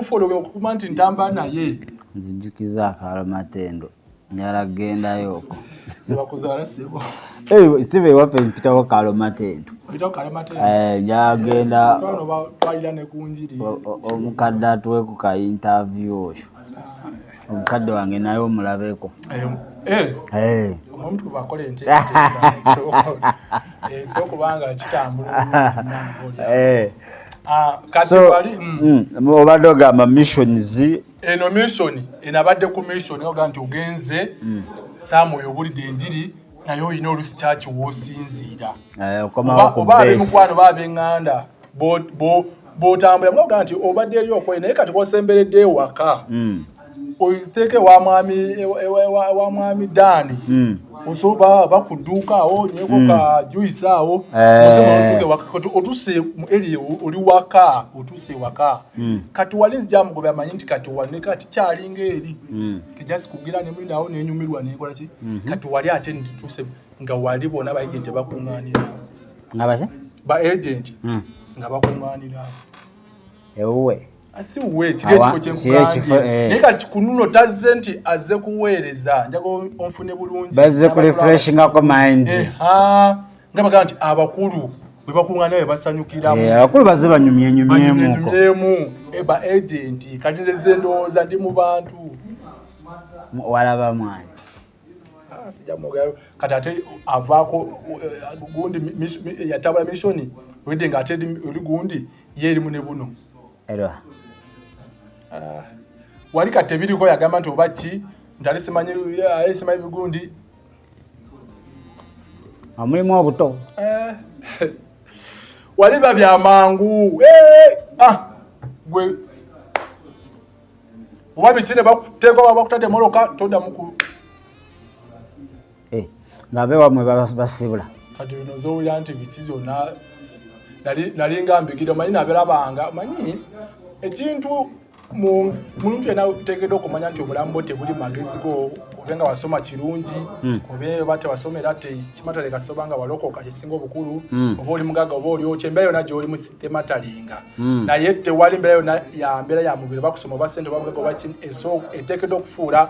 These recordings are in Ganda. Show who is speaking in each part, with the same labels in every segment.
Speaker 1: mufolo okukuma nti ntamba naye
Speaker 2: nzijukiza akalo matendo nyala gendayo
Speaker 1: bakuzaala sebo
Speaker 2: sibe waffe mpitawo kalo matendo nyala genda
Speaker 1: twalira ne kunjiri
Speaker 2: omukadde atuwe ku ka interview oyo omukadde wange naye omulabeko
Speaker 1: omuntu bakola ente so kubanga kitambula kati wali
Speaker 2: obadde ogamba missions
Speaker 1: eno mission enabadde ku mission oga nti ogenze Samuel obulidde enjiri naye olina olusi kyaki woosinziira oba abemukwano baabenganda botambula mwoga nti obadde eri okoye naye kati wosemberedde ewaka oiteeke wa mwami Dani osoba bakuduuka awo nyeko ka juice awo otuse eri oli waka otuse waka kati walinzi jamu gobe amanyi nti kati wali kati kyalinga eri kijasi kugira ne mwinda awo nenyumirwa nekola ki kati wali ate ndituse nga wali bona ba agent bakunganira
Speaker 2: ngabaze
Speaker 1: ba agent nga bakunganira
Speaker 2: ewe
Speaker 1: asi uwe chile chifo neka chikununo tazze nti azze kuweereza njago onfune bulungi
Speaker 2: bazze ku refreshing ako minds
Speaker 1: ngaba kanti abakulu we bakungana we basanyukira
Speaker 2: abakulu bazze banyumyemu
Speaker 1: eba agent kati nze ndoza ndi mu bantu
Speaker 2: walaba mwana
Speaker 1: sijamoga kati ate avako gundi yatabula mission wede ngate oli gundi yeri mune buno
Speaker 2: era
Speaker 1: wali katebiri ko yagamba nti obaki ntali simanyi simanyi bigundi
Speaker 2: amulimu obuto
Speaker 1: wali babya mangu gwe obabi tsine bakuteko bakutate moloka toda muku
Speaker 2: ngabe wamwe basibula
Speaker 1: kati nozo yanti bitsizo na nalinga mbigiro manyi nabelabanga manyi ekintu muntu ena utegedo okumanya nti obulambo tebuli magezi go obenga wasoma kirungi obe bate wasomera ate kimatale kasobanga walokoka kisinga obukulu oba oli mugaga oba oli okyembeera yona gy'oli mu tematalinga naye tewali mbeera yona ya mbeera ya mubiri bakusoma oba ssente oba mugaga oba kini eteekeddwa okufuula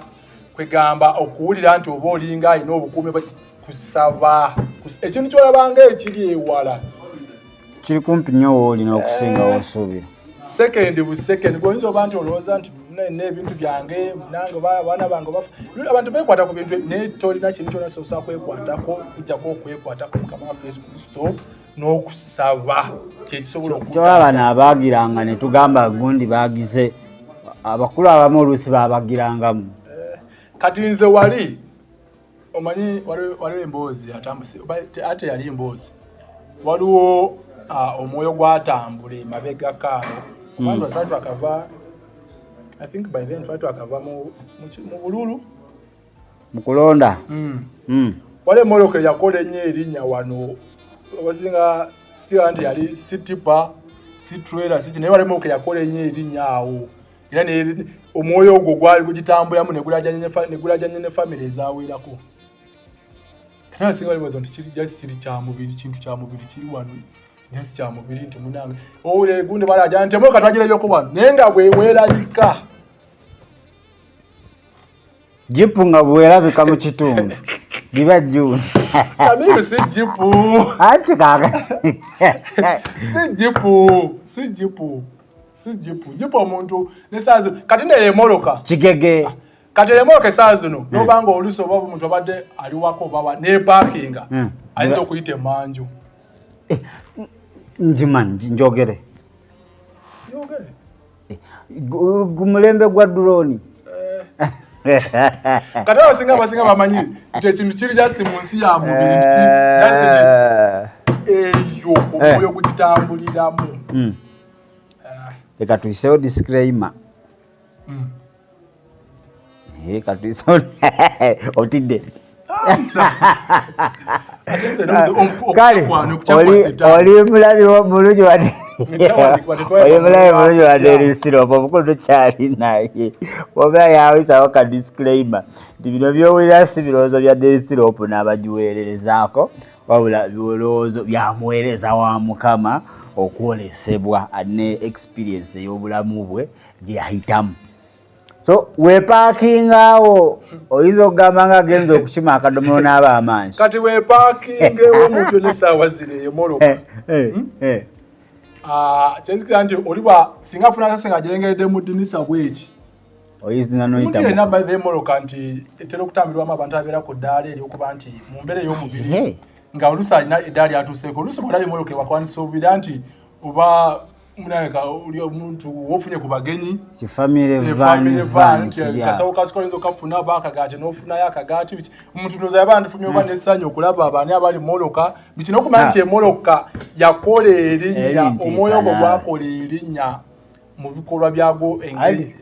Speaker 1: kwegamba okuwulira nti oba olinga alina obukuumi kusaba ekintu kyolabanga ekiri ewala
Speaker 2: kiri kumpi nnyo woolina okusinga wosuubira
Speaker 1: second bu second goyinza oba nti olowooza nti n'ebintu byange nange baana bange abantu beekwata ku bintu naye tolina kintu kyona sosa kwekwatako kujjako okwekwatako mukama wa Facebook store n'okusaba kyekisobola
Speaker 2: okukyolaba bano abaagiranga ne tugamba gundi baagize abakulu abamu oluusi baabagirangamu
Speaker 1: kati nze wali omanyi waliwo emboozi atambuse ate yali emboozi waliwo omwoyo gwatambule mabega kaalo abantu basatu akava I think by then twatu akava mu bululu
Speaker 2: mukulonda
Speaker 1: wale moloke yakola ennyo erinnya wano wasinga siga nti yali sitipa sitrailer siki naye wale moloke yakola ennyo erinnya awo era omwoyo ogwo gwali gugitambulamu negulajanye ne family ezaweerako kana singa libaza nti kiri kya mubiri kintu kya mubiri kiri wano nesi kya mubiri nti munange ole gundi balaja nti moka twagire byoko wano nenga bwe weerabika
Speaker 2: jipunga bwerabika mu kitundu biba juni
Speaker 1: kamiru si jipu
Speaker 2: ati kaka
Speaker 1: si jipu omuntu nesazo kati ne yemoloka
Speaker 2: kigege
Speaker 1: kati yemoloka esazo no nobanga oluso baba omuntu abadde ali wako baba ne parkinga ayinza okuyita emanju
Speaker 2: njimanji njogere gumulembe gwa drone
Speaker 1: kati abasinga bamanyi nti ekintu kiri jasi mu nsi ya mubiri eyo omwoyo gukitambuliramu
Speaker 2: leka tuyisewo disclaimer katuyisewo otidde kale oli mulabi mulungi wadde oli mulabi mulungi wadde erisiropo omukulu tokyali naye wabula yawisawo ka disclaimer nti bino byowulira si birowoozo bya derisiropo n'abagiweererezaako wabula birowoozo byamuweereza wa mukama okwolesebwa ne experience ey'obulamu bwe gye yayitamu. So weepaakingawo oyinza okugamba nga agenza okukima akadomolo n'aba amangi.
Speaker 1: Kati weepaakingewo omuntu n'essaawa zino emoloka. Kyenzikira nti oliba singa afuna sase ng'agirengeredde mu ddinisa bw'eti.
Speaker 2: Oyinza n'oyitamu.
Speaker 1: Omuntu yenna by emoloka nti etera okutambirwamu abantu abeera ku ddaala eryokuba nti mu mbeera ey'omubiri nga oluusi alina eddaali atuuseeko. Oluusi bw'olaba emoloka ewakwanisuubira nti oba munayeka oli omuntu wofunye ku bagenyi
Speaker 2: kifamire van
Speaker 1: kasawo kasikolenzo okafuna bakagaati n'ofunayo akagaati omuntu noza yabandifumye oba n'essanyu okulaba abaani abali moloka biti n'okumanya nti emoloka yakola erinnya omwoyo gwo gwakola erinnya mu bikolwa byago engeri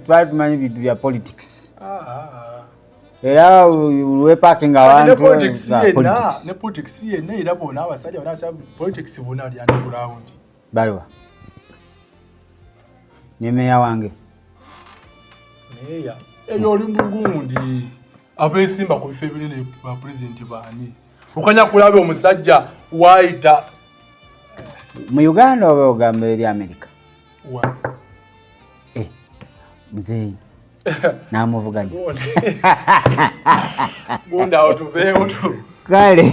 Speaker 2: twali tumanyi bintu bya politics era weepaaking abantu
Speaker 1: ne politics yenna era bona abasajja banasa politics bona ali underground
Speaker 2: baliwa ne meya wange
Speaker 1: meya eyo oli mbugundi abesimba ku bifo ebinene ba president baani okanya kulaba omusajja waita
Speaker 2: mu Uganda oba ogamba eri America
Speaker 1: wa
Speaker 2: mzee namuvuganya
Speaker 1: gunda otuveewo tu
Speaker 2: kale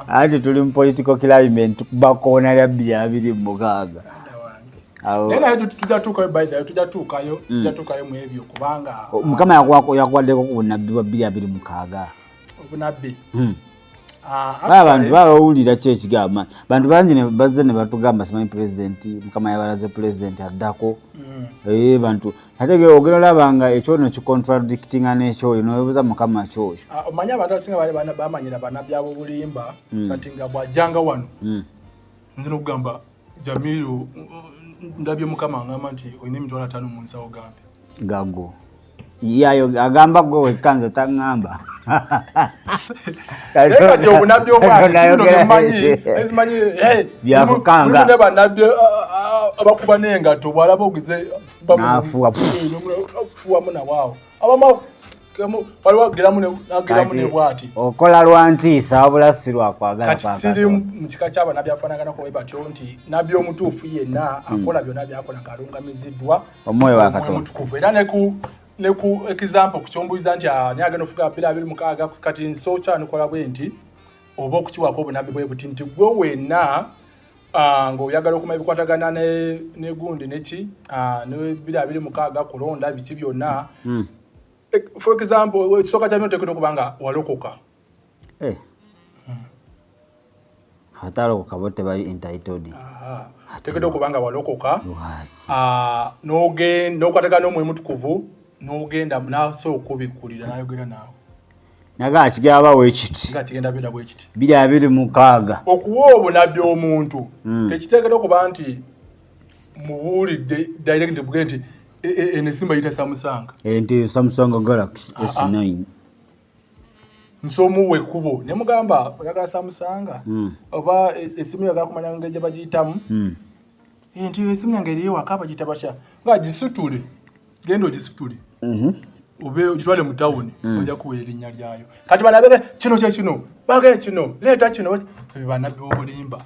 Speaker 2: ati tuli mu political climate bakona lya 2026
Speaker 1: nena tujatuukayo mu ebyo kubanga
Speaker 2: mukama yakwaddeko ku bunabbi bwa 2026
Speaker 1: obunabbi
Speaker 2: abantu bawulira ki ekigamba bantu bangi ne bazze ne batugamba simanyi president mukama yabalaze president addako bantu ate ogera olabanga ekyo no kicontradictinga n'ekyo oli nowebuza mukama kyoyo
Speaker 1: omanyi abantu abasinga bamanyira bannabbi ab'obulimba kati nga bw'ajjanga wano nze n'okugamba Jamiru ndabye mukama ngamba nti olina emitwalo 5 mu nsawo gambe
Speaker 2: gago yayo agamba gwe wekanza tangamba
Speaker 1: kati obunabbi obwanyi ezimanyi
Speaker 2: byakukanga
Speaker 1: ne bannabbi abakuba n'engato bw'alaba ogize
Speaker 2: bamufuwamu
Speaker 1: nawaawo abama waliwo geramu ne bwati
Speaker 2: okola lwantiisa wabula si lwakwagala
Speaker 1: kati siri mu kika ky'abannabbi afaanaganako bwe batyo nti nabbi omutuufu yenna akola byonna byakola ng'alungamiziddwa
Speaker 2: omwoyo wa Katonda
Speaker 1: omutukuvu era ne ku example kukyombuliza nti ani agenda okufuga 2026 kati nsooca nikola bwe nti oba okukiwako obunabbi bwe buti nti gwe wenna ng'oyagala okumanya ebikwatagana ne gundi neki ne 2026 kulonda biki byonna for example ekisooka kya bino tekina okuba nga walokoka
Speaker 2: atalokoka bo tebali entitled
Speaker 1: tekina okuba nga walokoka n'okwatagana n'omwoyo mutukuvu n'ogenda n'asooka okubikkulira n'ayogera naawe
Speaker 2: naga kigaba weekiti
Speaker 1: nga kigenda benda bwekiti
Speaker 2: 2026
Speaker 1: okuwa obunabbi omuntu tekiteekera okuba nti mubuulidde direct bwe nti enesimba yita Samusanga
Speaker 2: enti Samsung Galaxy S9
Speaker 1: nsomuwe kubo ne mugamba oyagala Samusanga oba esimu yagala kumanya ngeri gye bagiyitamu enti esimu yange eriyo waka bagiyita batya nga gisitule genda ogisitule ube ogitwale mu tawuni ojja kuweera erinnya lyayo kati banabege kino kyekino bagee kino leeta kino bannabbi b'obulimba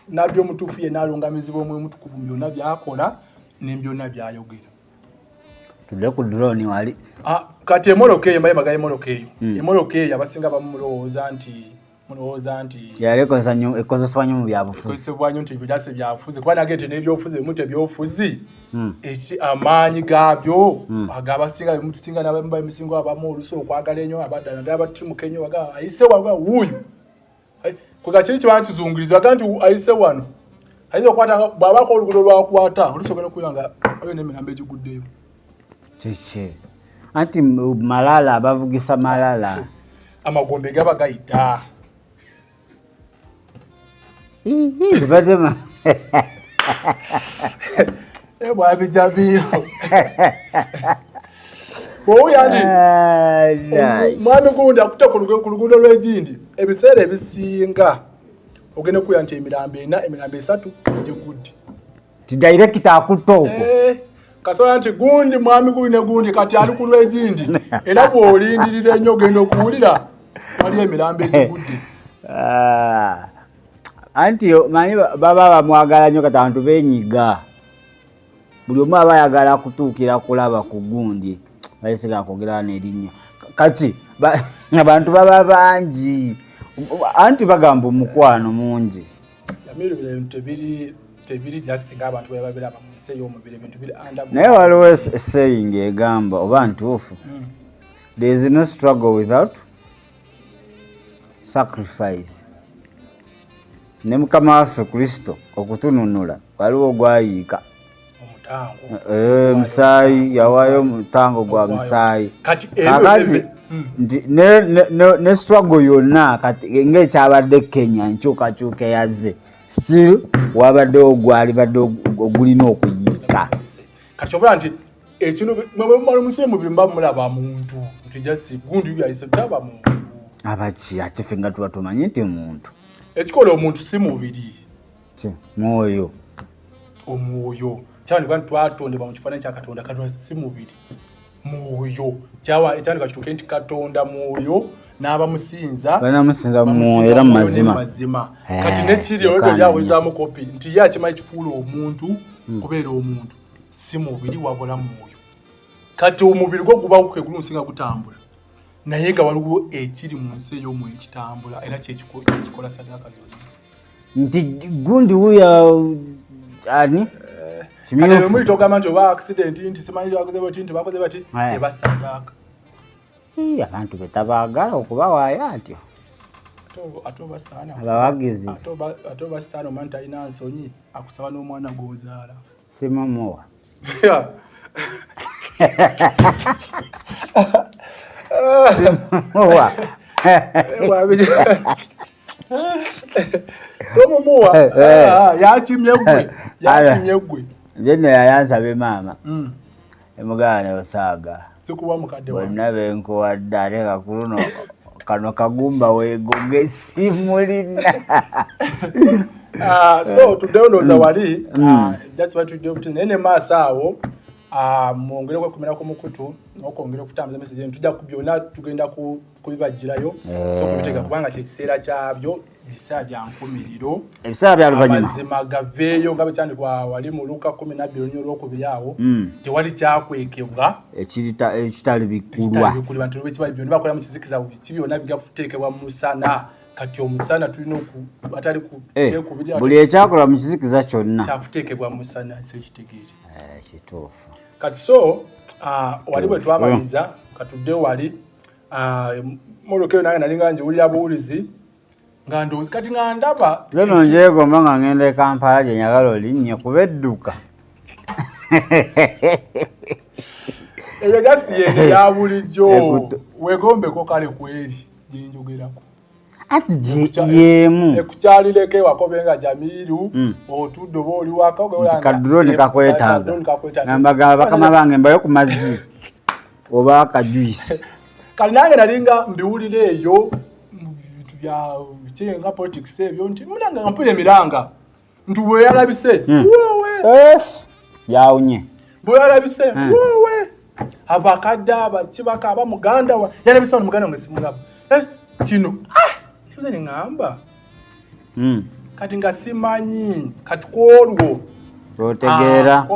Speaker 1: nabbi omutuufu yenna alungamizibwa omwoyo mutukuvu byonna byakola ne byonna byayogera
Speaker 2: tudde ku drone wali
Speaker 1: kati emoloka eyo mbaye magaye emoloka eyo emoloka eyo abasinga bamulowooza nti
Speaker 2: yali ekozesebwa nnyo mu byabufuzi
Speaker 1: ekozesebwa nnyo nti birase byabufuzi kuba nage nti n'ebyobufuzi bimu tebyobufuzi amaanyi gaabyo agabasinga bimutusinga n'abamba emisingo abamu oluusi okwagala ennyo abaddala naddala batimuka ennyo baga ayise wano wuuyo kwega kiri kiba nkizungiriza aga nti ayise wano ayinza okukwata bw'abaako oluguudo lwakwata oluusi ogenda okuyanga ayo n'emirambo egiguddeyo
Speaker 2: kiki anti malala abavugisa malala
Speaker 1: amagombe gaba gayita
Speaker 2: batema
Speaker 1: bwabijabiro bwowuya nti mwami gundi akutte ku luguudo lw'egindi ebiseera ebisinga ogenda okuya nti emirambo 4 emirambo 3 gigudde
Speaker 2: ti director akutta okwo
Speaker 1: kasobola nti gundi mwami gundi ne gundi kati ali ku lw'egindi era bw'olindirira ennyo ogenda okuwulira waliyo emirambo egigudde
Speaker 2: anti manyi baba bamwagala nnyo kati abantu benyiga buli omu aba ayagala kutuukira kulaba ku gundi balesiga kwogera n'erinnya kati abantu baba bangi anti bagamba omukwano mungi
Speaker 1: tebiri just ng'abantu bwe babiraba mu nsi ey'omubiri ebintu biri
Speaker 2: naye waliwo essaying egamba oba ntuufu there is no struggle without sacrifice. Ne mukama waffe Kristo okutununula waliwo gwayiika musaayi yawaayo mutango gwa musaayi kakati ne struggle yonna kati ng'ekyabadde Kenya enkyukakyuka yazze still wabaddewo gwalibadde ogulina okuyiika
Speaker 1: kati oba nti ekino mwemumala omusi mubiri mba mulaba muntu nti jasi gundi yayise taba muntu
Speaker 2: abaki ate ffe nga tuba tumanyi nti muntu
Speaker 1: ekikola omuntu si mubiri
Speaker 2: mwoyo
Speaker 1: omwoyo cyane bwantu twatondebwa mu kifaananyi kya Katonda Katonda si mubiri mwoyo kyawa ekyandika kituuke nti Katonda mwoyo n'abamusinza
Speaker 2: banamusinza mwoyo era mazima
Speaker 1: kati nekiri olwo lyawezaamu kopi nti ye akimanyi kifuula omuntu kubeera omuntu si mubiri wabula mwoyo kati omubiri gwo guba kwegulunsinga gutambula naye nga waliwo ekiri mu nsi ey'omwoyo ekitambula era kyekikola saddaaka zonna
Speaker 2: nti gundi wuya ani
Speaker 1: kati muri togamba nti oba accident nti simanyi bakoze bati nti bakoze bati ebasaddaaka
Speaker 2: abantu betabaagala okubawaayo atyo abawagizi
Speaker 1: ate obasaana omwana talina nsonyi akusaba n'omwana gw'ozaala
Speaker 2: simamuwa simamuwa
Speaker 1: omumuwa yakimye gwe
Speaker 2: nze yayansaba maama emugana osaaga
Speaker 1: sikuba mukadde wange
Speaker 2: bonna benkuwadde ate kakuluno kano kagumba weegoge simulina
Speaker 1: so tudondoza wali that's what we do nene maaso awo mwongere kwekumira ku mukutu n'okwongera okutambuza message eno tujja kubyonna tugenda kubibajjirayo so kubiteeka kubanga kyekiseera kyabyo ebiseera bya nkumiriro
Speaker 2: ebiseera bya luvannyuma
Speaker 1: amazima gaveeyo nga bekyandikwa wali mu Luka 12 olwokubiri awo tewali kyakwekebwa
Speaker 2: ekitali bikulwa
Speaker 1: bantu bekibayi byonna bakola mu kizikiza biti byonna bigakuteekebwa mu musana kati omusana tulina atali kubiri
Speaker 2: buli ekyakola mu kizikiza kyonna
Speaker 1: kyakuteekebwa mu musana sekitegeere
Speaker 2: kituufu
Speaker 1: kati so wali bwe twamaliza katudde wali mulukeyo nange nalinga njiwulira buwulizi nga ndowooza kati nga ndaba
Speaker 2: zeno njeegomba nga ngenda e Kampala gye njagala olinnye kuba edduka
Speaker 1: eyo gasi yene ya bulijjo wegombeko kale kweri gye njogerako
Speaker 2: ati yemu
Speaker 1: ekukyalireko ewaka obenga Jamiru otudde oba oli waka
Speaker 2: kadroni kakwetaaga nambagamba bakama bange mbayo ku mazzi oba akajuisi
Speaker 1: kali nange nalinga mbiwulira eyo bintu bya nga politics ebyo nti munanga mpule emiranga nti bwe yalabise wowe
Speaker 2: yawunye
Speaker 1: bwe yalabise wowe abakadde abakibaka abamuganda yalabise muganda nga simulaba kino nze ngamba kati nga simanyi kati kwolwo
Speaker 2: otegeera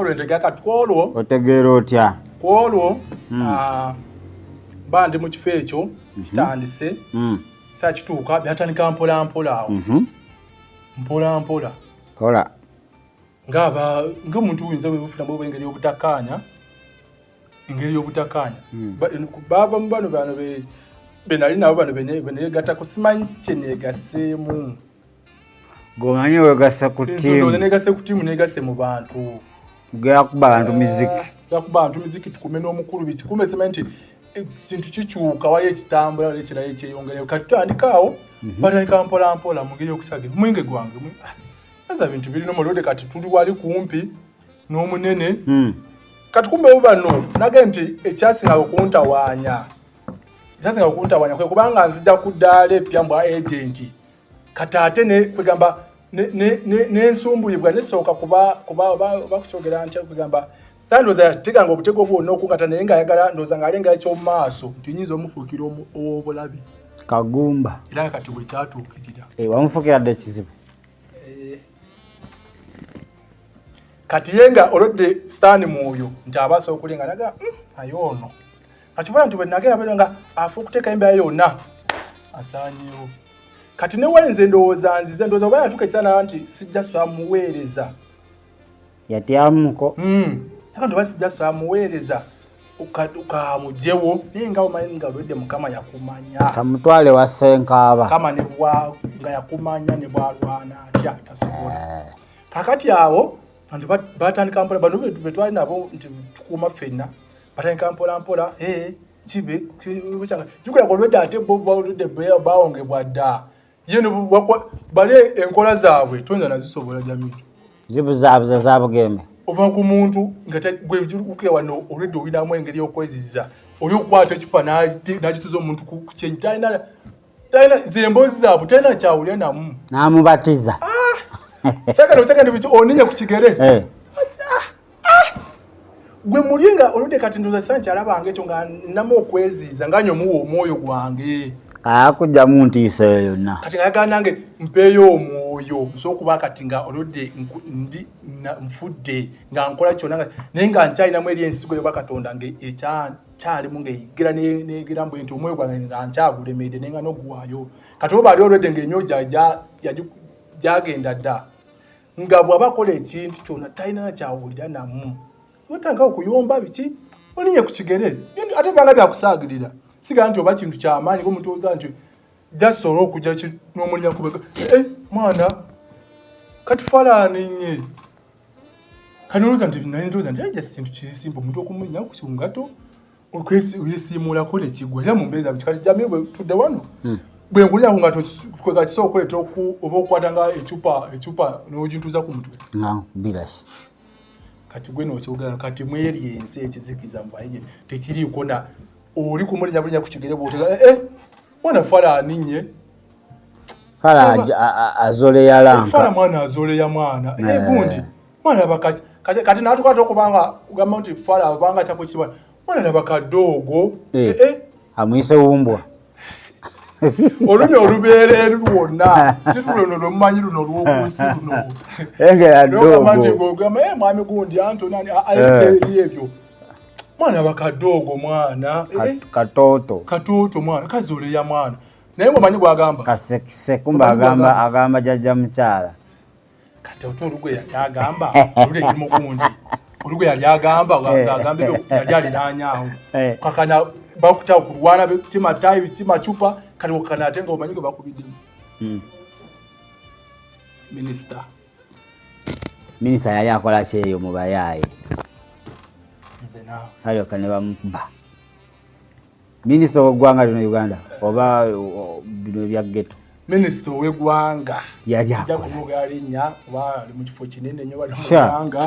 Speaker 1: kati kwolwo
Speaker 2: otegeera otya
Speaker 1: kwolwo bandi mu kifo ekyo kitandise saa kituuka byatandika mpola mpola awo mpola ng'omuntu uyinza webufunamu engeri y'obutakkaanya bava mu bano benali nabo bano beneegatta kusimanyi kyeneegaseemu
Speaker 2: gomanyi wegase ku tiimu
Speaker 1: negase ku tiimu negase mu bantu
Speaker 2: gakuba abantu miziki
Speaker 1: tukume n'omukulu bikikume simanyi nti ekintu kikyuka wali ekitambula wali ekirala ekyeyongereyo kati tutandikaawo batandika mpola mpola mu ngeri y'okusaga mwenge gwange eza bintu birina omulode kati tuli wali kumpi n'omunene kati kumbe bano nage nti ekyasinga okuntawaanya kwe kubanga nzija ku ddaala epya mbwa agenti kati ate kwegamba n'ensumbuyibwa nesooka kuba bakukyogera ntya kwegamba sitandooza teganga obutego bwonna okukata naye ngaayagala ndooza ng'alenga eky'omu maaso nti nyinza omufuukira ow'obulabe
Speaker 2: kagumba
Speaker 1: era kati bwe kyatuukirira
Speaker 2: wamufuukira dde ekizibu
Speaker 1: kati yenga olodde Stan Mwoyo nti abaso okulinga naga ayono kati bwana ntubwe nagera nga afu kuteka embe yonna asanyewo kati ne walenze ndowooza nzize ndowooza bwana tukesana nti sijja samuweereza
Speaker 2: yatyamuko
Speaker 1: akantu basijja samuweereza ukamujewo nenga omanyi olodde mukama yakumanya
Speaker 2: kamutwale wasenkaba
Speaker 1: kama ne bwa nga yakumanya ne bwalwana atya tasobola kakati awo antu batandika mpola bano betwali nabo nti tukuma fenna batandika mpola kibe kuchanga jukira kolwedde ate bo oludde baongebwa dda yeno bale enkola zaabwe tonza nazisobola jamii
Speaker 2: zibuzabuza zabugeme
Speaker 1: ova ku muntu nga gwe ukira wano olwedde olinamu engeri y'okweziza oli okukwata ecupa n'agituza omuntu ku kyenyi talina zemboozi zaabwe talina kyawulya namu
Speaker 2: n'amubatiza
Speaker 1: sekandi bicho oninya ku kigere gwe mulinga oludde kati ndoza sancha alabanga ekyo nga namu okweziza nga muwo omwoyo gwange
Speaker 2: akujja muntu iseyo yonna
Speaker 1: kati nga nange mpeyo omwoyo sokuba kati nga oludde ndi mfudde nga nkola kyonna nenga nkyalina mu eri ensigo yo bakatonda nge ekyali mu ngeyigira negira mbu nti omwoyo gwange nga nkyagulemedde nenga n'oguwaayo kati oba ali oludde ng'enyoja gyagenda dda nga bw'abakola ekintu kyonna talina kyawulira namu otanga okuyomba biki olinye ku kigere ate banga byakusaagirira siga nti oba kintu kyamaanyi ng'omuntu oga nti jasobola okujja n'omulinya kubega mwana kati falaaninye kanoluza nti nayindoza nti just kintu kisimba omuntu okumulinya ku kiwungato okwesiimulako nekigwa era mu mbeeza biki kati jamii bwe tudde wano bwe ngulira kungato kwega kisobola okuleeta oba okukwata nga ecupa n'ogintuuza ku mutwe
Speaker 2: birashi
Speaker 1: kati gwe n'okyogera kati mweri ensi ekizikiza mubayige tekiriiko na oli kumulinya bulinya ku kigere bw'otega mwana falaaninye
Speaker 2: fala azoleya lanka
Speaker 1: fala mwana azoleya mwana gundi mwana bakati kati natukwata okubanga ugamba nti fala abanga kyako kibwana mwana nabakadoogo
Speaker 2: amwise wumbwa
Speaker 1: olunye olubeereeru lwonna si luno lwemumanyi luno lw'okunsi luno
Speaker 2: engeradogo
Speaker 1: mwami gundi antoni ayiteri ebyo mwana bakadoogo mwana katoto mwana kazoleya mwana naye ng'omanyi bw'agamba
Speaker 2: kasekise kumba agamba jajja mukyala
Speaker 1: kati oto olugwe yagamba olule kirimu gundi olugwe yali agamba ng'agamba ebyo yali aliraanyaawo kakana bakutawo kulwana kimatayi kimacupa kati wakana ate nga omanyi gwe bakubiddemu
Speaker 2: minisita yali akola kyeyo mu bayaaye
Speaker 1: nze naawe
Speaker 2: alyoka ne bamukuba minisita w'eggwanga lino Uganda oba bino ebya ghetto
Speaker 1: minisita ow'eggwanga
Speaker 2: yali
Speaker 1: sijja
Speaker 2: akola
Speaker 1: kumuga linnya oba ali mu kifo kinene nnyo bali mu ggwanga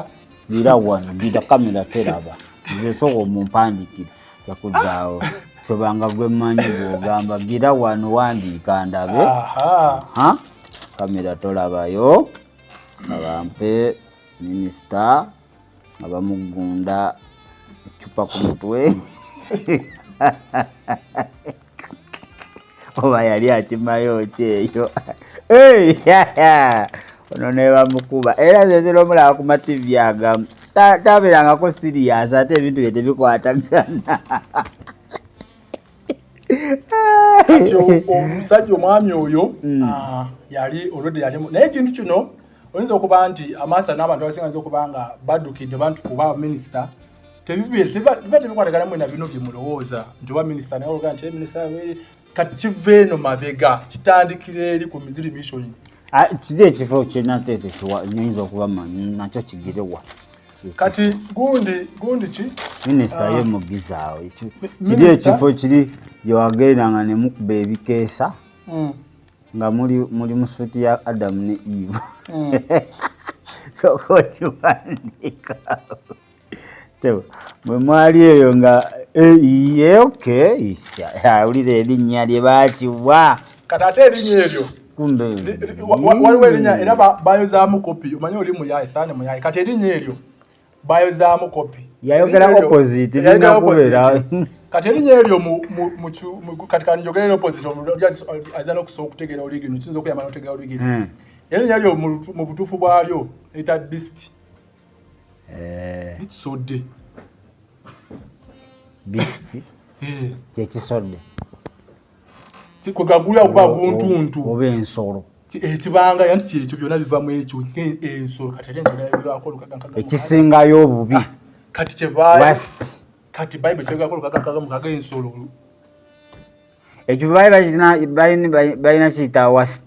Speaker 2: bira wano bira kamera teraba nze soka omumpandikira kyakuddaawo sobanga gwe mmanyi bw'ogamba gira wano wandiika ndabe kamera tolabayo abampe minisita abamugunda ecupa ku mutwe oba yali akimayo kyeyo ono ne bamukuba era zezera omulaba ku mativi agamu tabeerangako sirias ate ebintu bye tebikwatagana
Speaker 1: omusajja omwami oyo yali olwedde yalimu naye ekintu kino oyinza okuba nti amaaso n'abantu abasinga okuba nga baddukidde bantu kuba minisita tebiba tebikwatagana mwena bino bye mulowooza nti oba minisita naye olwoga nti minisita kati kiva eno mabega kitandikira eri ku Miziri mission
Speaker 2: kiri ekifo kyenateete nyinza okuba nakyo kigerewa
Speaker 1: kati gundi ki
Speaker 2: minisita ye mugizaawo kiri ekifo kiri gyewagendanga ne mukuba ebikeesa nga muli mu suuti ya Adamu ne Eve soka okiwandikaawo bwe mwali eyo nga awulira erinnya lye baakibwa
Speaker 1: kati ate erinnya eryo waliwo erinnya era bayozaamu kopi omanyi oli muyaye Stan muyaye kati erinnya eryo bayozaamu kopi
Speaker 2: yayogera opposite lina kubeera
Speaker 1: kati erinnya eryo kati kanjogerera opposite aza n'okusobola okutegeera oligino kiyinza okuyamba n'otegeera oligino erinnya eryo mu butuufu bwalyo eyita beast ekisodde
Speaker 2: beast kyekisodde
Speaker 1: kikogagulya kuba guntuntu
Speaker 2: oba ensolo
Speaker 1: ekibanga yanti kyekyo byonna biva mu ekyo ensolo kati ate ensolo yabirwako olukaga
Speaker 2: ekisingayo obubi
Speaker 1: kati kyebaye
Speaker 2: worst
Speaker 1: kati Bible kyegako olukaga mukaga ensolo
Speaker 2: ekyo balina kiyita worst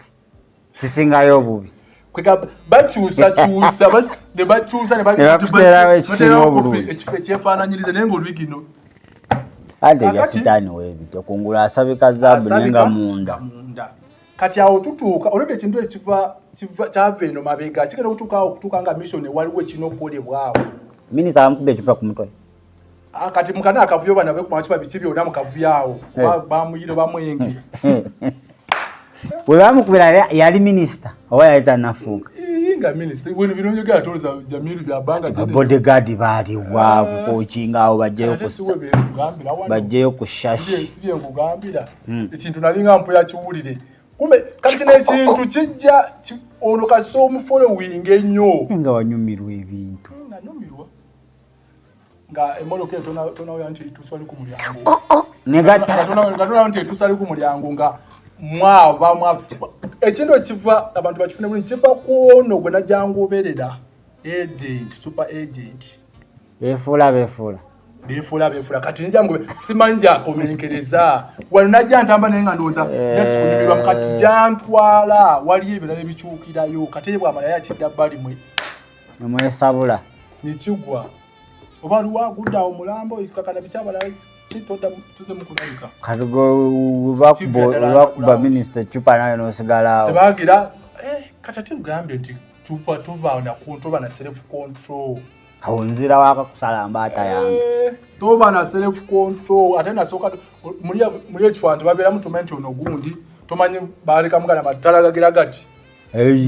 Speaker 2: kisingayo obubi
Speaker 1: bakyusa ekifo ekyefaananyiriza naye ngaolwigino
Speaker 2: ate ya sitaani weebityo kungula asabika zaabu naye nga munda
Speaker 1: kati awo tutuuka olwedde ekintu kyava eno mabega kigenda okutuuka nga mission waliwo ekirina okukolebwawo
Speaker 2: minisita amukubba ecupa ku mutwe
Speaker 1: kati mukana akavuyo bana bekumakipa biki byonna mukavuyo awo bamuyire bamwenge
Speaker 2: bwe bamukubira yali minisita oba yali tannafuuka
Speaker 1: nga minisita bino byogera toloza Jamiru byabanga
Speaker 2: bodyguard baaliwa kukokingawo bajjeyo ku shashi
Speaker 1: sibye nkugambira ekintu nalinga mpoya kiwulire kumbe kati n'ekintu kijja ono kasi omufollowing ennyo
Speaker 2: nga wanyumirwa ebintu
Speaker 1: nanyumirwa nga emmotoka tonawoya nti etusali ku mulyango nga nti etusali ku mulyango nga mwaba ekintu ekiva abantu bakifune buli kiva ku ono gwe najjanga oberera agent super agent beefuula kati nijamwe simanyi gyakomenkereza wano najja ntamba naye nga ndowooza just kunyumirwa kati gyantwala waliyo ebirala ebikyukirayo kati bwamala yakidda balimwe
Speaker 2: omwesabula
Speaker 1: nekigwa oba aliwo aguddawo mulambo kakana bikyabala kitoda tuze mukulabika
Speaker 2: kati bakuba minisita cupa nayo nosigalawo
Speaker 1: tebagira kati ate ugambye nti toba na self control
Speaker 2: awo nzira wakakusala mbaata yange
Speaker 1: toba na self control ate nasooka muli ekifaananyi babeera mutuma nti ono gundi tomanyi baaleka mugana matala gagira gati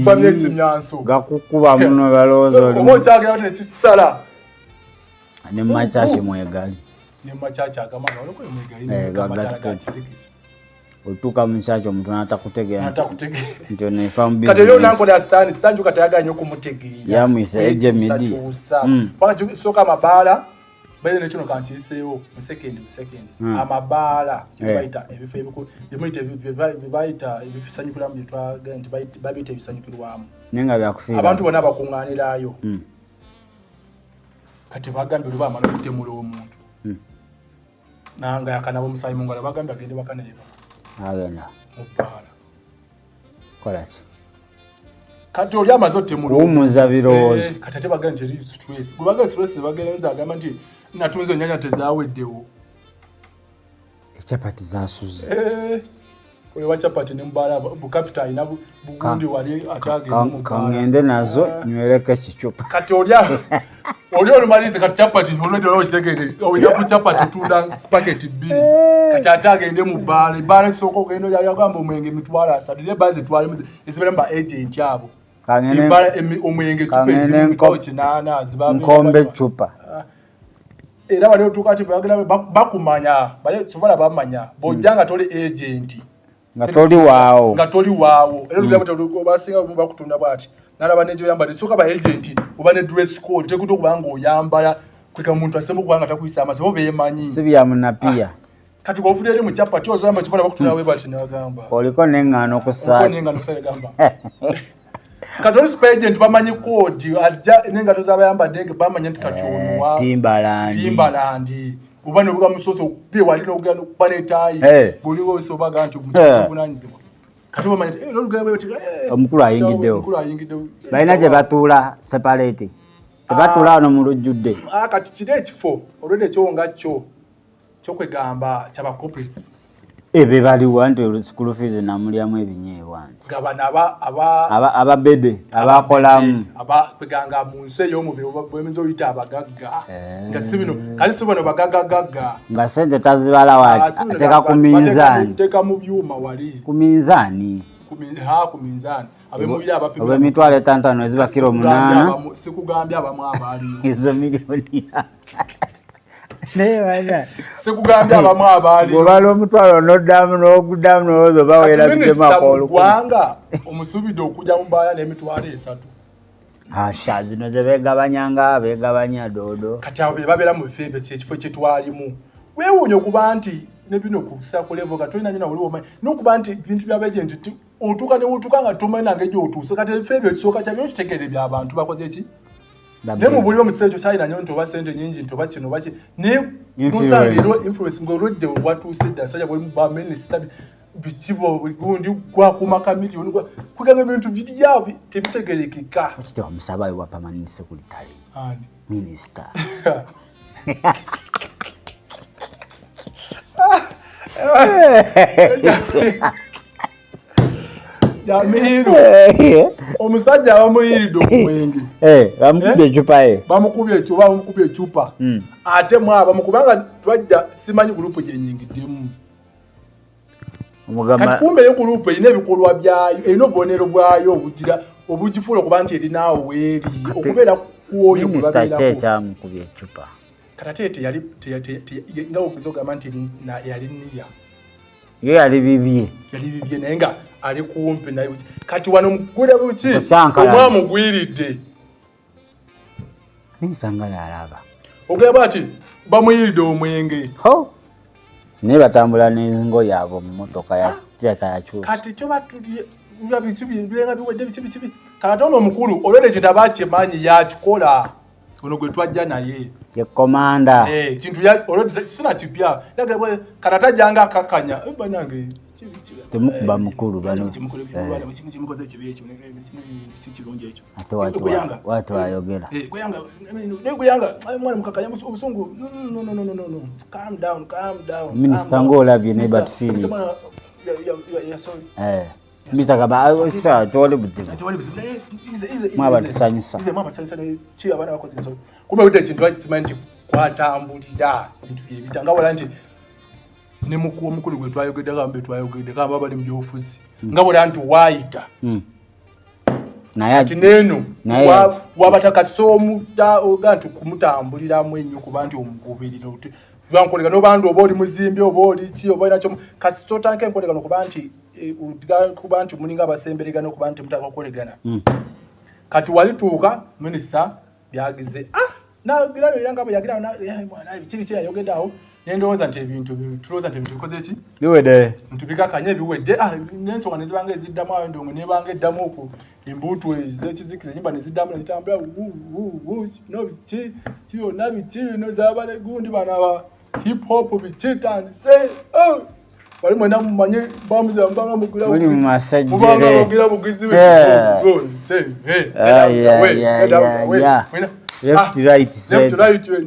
Speaker 1: bamyekimyanso
Speaker 2: gakukuba muno balowooza
Speaker 1: oba okyagira ati nekisala
Speaker 2: ne mumakyaki mwegali
Speaker 1: nemachacha agamanga oloko mwegali n'amatala kisikisa
Speaker 2: otuuka mu kyaki omuntu n'atakutegeera nti ono efa mu
Speaker 1: kati leo nankola sitaani katayaga nnyo okumutegeera
Speaker 2: yamuyisa ejemidi
Speaker 1: sooka amabaala baire nekino kankiiseewo mu sekendi amabaala kyebayita ebifo byebayita ebisanyukiramu byetwaga nti babiyita ebisanyukirwamu
Speaker 2: naye nga byakufiira
Speaker 1: abantu bonna bakuŋŋaanirayo kati bagambye olwo baamala okutemula omuntu nanga yakanaba omusaayi mu ngalo bagambye agende bakaneba
Speaker 2: agenda
Speaker 1: mubaala
Speaker 2: kolaki
Speaker 1: kati oli amaze otemula
Speaker 2: kuwummuza birowoozo
Speaker 1: kati ate bagambye nti eri stress bwe bagambye stress bagenza agamba nti natunze ennyanya tezaaweddewo
Speaker 2: ekyapati zasuze
Speaker 1: wewa chapati ne mubaala bukapita alina bugundi wali atagenda
Speaker 2: kangende nazo nywereko ekicupa
Speaker 1: kati oli olumalize kati chapati olwedde olwokitegere oyapu chapati tunda paketi 2 kati atagende mu baala ebaala esooka ogenda yagamba omwenge mitwalo 3 ze baze twale ezibera mba agent abo omwenge chupa kinana
Speaker 2: nkombe chupa
Speaker 1: era wali otuuka ati bakumanya sobola bamanya bw'ojjanga toli agent
Speaker 2: nga toli waawo
Speaker 1: era basinga bakutunda bwati nalaba n'egyo oyambala esooka ba agent oba ne dress code tekuta okuba nga oyambala kweka muntu asemba okuba nga takuyisa amasa bo beemanyi
Speaker 2: si byamunapia
Speaker 1: kati bw'ovudde eri mu capati ozamba kibola bakutunda bwe bati nagamba
Speaker 2: oliko n'eŋŋaano ku saati
Speaker 1: kati oli super agent bamanyi kodi ajja n'engato z'abayambadde nga bamanya nti kati onuwa Timbalandi oba ne buga musoso bye wali n'okugenda okuba n'etaayi buliwo obaga nti obuvunanyizibwa kati bamanyi nti
Speaker 2: omukulu ayingiddewo balina gye batuula separate tebatuula wano mu lujjudde
Speaker 1: kati kiri ekifo olwedde ekyo nga kyo kyokwegamba kyaba corporates
Speaker 2: ebe baliwa nti school fees namulyamu ebinyeebwa nti ababede abakolamu
Speaker 1: kweganga mu nsi ey'omubiri bweminza oyita abagagga nga si bino kali si bano bagaggagagga
Speaker 2: nga sente tazibala wati ateeka ku minzaani
Speaker 1: teeka mu byuma wali
Speaker 2: ku minzaani
Speaker 1: ku minzaani ab'emubiri abapima
Speaker 2: oba emitwalo 5 eziba kilo 8
Speaker 1: sikugambye abamu abaali
Speaker 2: ezo miliyoni
Speaker 1: sikugambye abamu abaali
Speaker 2: bw'obala omutwalo n'oddamu n'oguddamu n'olowooza oba weerabiddemu akoolukulu
Speaker 1: gwanga omusubidde okujja mu bbaala n'emitwalo 3
Speaker 2: Asha zino ze begabanya dodo.
Speaker 1: Kati abo babera mu febe kifo kyetwalimu. Weewuunye okuba nti ne bino kusa ku level katolina nyina waliwo omanyi n'okuba nti bintu by'abagenti otuuka ne utuuka nga tomanyi nange gy'otuuse kati febe ekisooka kyabyo kitegeere by'abantu bakoze eki. Ne mu buli omu kiseera ekyo kyalina nnyo nti oba ssente nnyingi nti oba kino oba ki ne nosanga ero influence ng'olwedde watuuse dda nsajja bwe ba minisita bikibo gundi gwakuuma kamiliyoni kugamba ebintu biriya tebitegerekeka.
Speaker 2: Okite omusaba wa permanent secretary. Minister.
Speaker 1: Yamiru omusajja bamuyiridde omwenge
Speaker 2: bamukubye ecupa
Speaker 1: bamukubye ecupa ate mwaba kubanga twajja simanyi gurupu gyenyingiddemu kati kumbe yo gurupu erina ebikolwa byayo erina obubonero bwayo obugifuula okuba nti erinaawo weeri okubeera kuoyo
Speaker 2: kubabeerakokyamukubye ecupa
Speaker 1: kati ate teyali nga ogeeza ogamba nti yali niya
Speaker 2: ye yali bibye
Speaker 1: naye nga ali kumpi naye kati wano mugule buki omwamugwiridde
Speaker 2: nisanga yalaba
Speaker 1: ogamba ati bamuyiridde omwenge
Speaker 2: naye batambula n'enzingo yaabwe mu motoka yakyusa
Speaker 1: kati kyo batulye birenga biwedde bisibi kakatono omukulu olwedde kitaba akimanyi yakikola ono gwe twajja naye
Speaker 2: ye komanda
Speaker 1: kintu olwedde sina kipya karatajjanga akakanya banange
Speaker 2: temukuba mukulu bano
Speaker 1: kimukoze ekibi ekyo sikirungi ekyo
Speaker 2: watu ayogera
Speaker 1: gweyanga mwana mukakanya obusungu no calm down
Speaker 2: minisita ng'olabye ne but feel Mr. Kaba sir tole buzibu mwaba tusanyusa
Speaker 1: ki abana bakoze so kumbe wite kintu akimanyi kwatambulira bintu byebitanga wala nti ne mukulu gwe twayogedde kambe twayogedde kamba bali mu byofuzi nga wala nti waayita
Speaker 2: naye
Speaker 1: ati neno wabatakasoomuta ogantu kumutambuliramu ennyo kuba nti omugubirira bankoleka n'obantu oba oli muzimbi oba oli ki oba nakyo kasitotanke enkolekano kuba nti kuba nti mulinga abasemberegana okuba nti mutaka okukolegana kati walituuka minisita byagize nagirabirangabo yagira mwana biki yayogedde awo nendowooza nti ebintu tulowooza nti ebintu bikoze eki
Speaker 2: biwedde
Speaker 1: ntubikakanye biwedde n'ensonga ne zibanga eziddamu awo endongo nebanga eddamu oku embuutu ezekizikiza enyimba ne ziddamu ne zitambula no biki byonna biki bino zabale gundi bano aba hip hop biki tandise bali mwena mumanye bamuzambanga mugula
Speaker 2: buli mumasajjere
Speaker 1: mubanga mugira bugizi
Speaker 2: left right side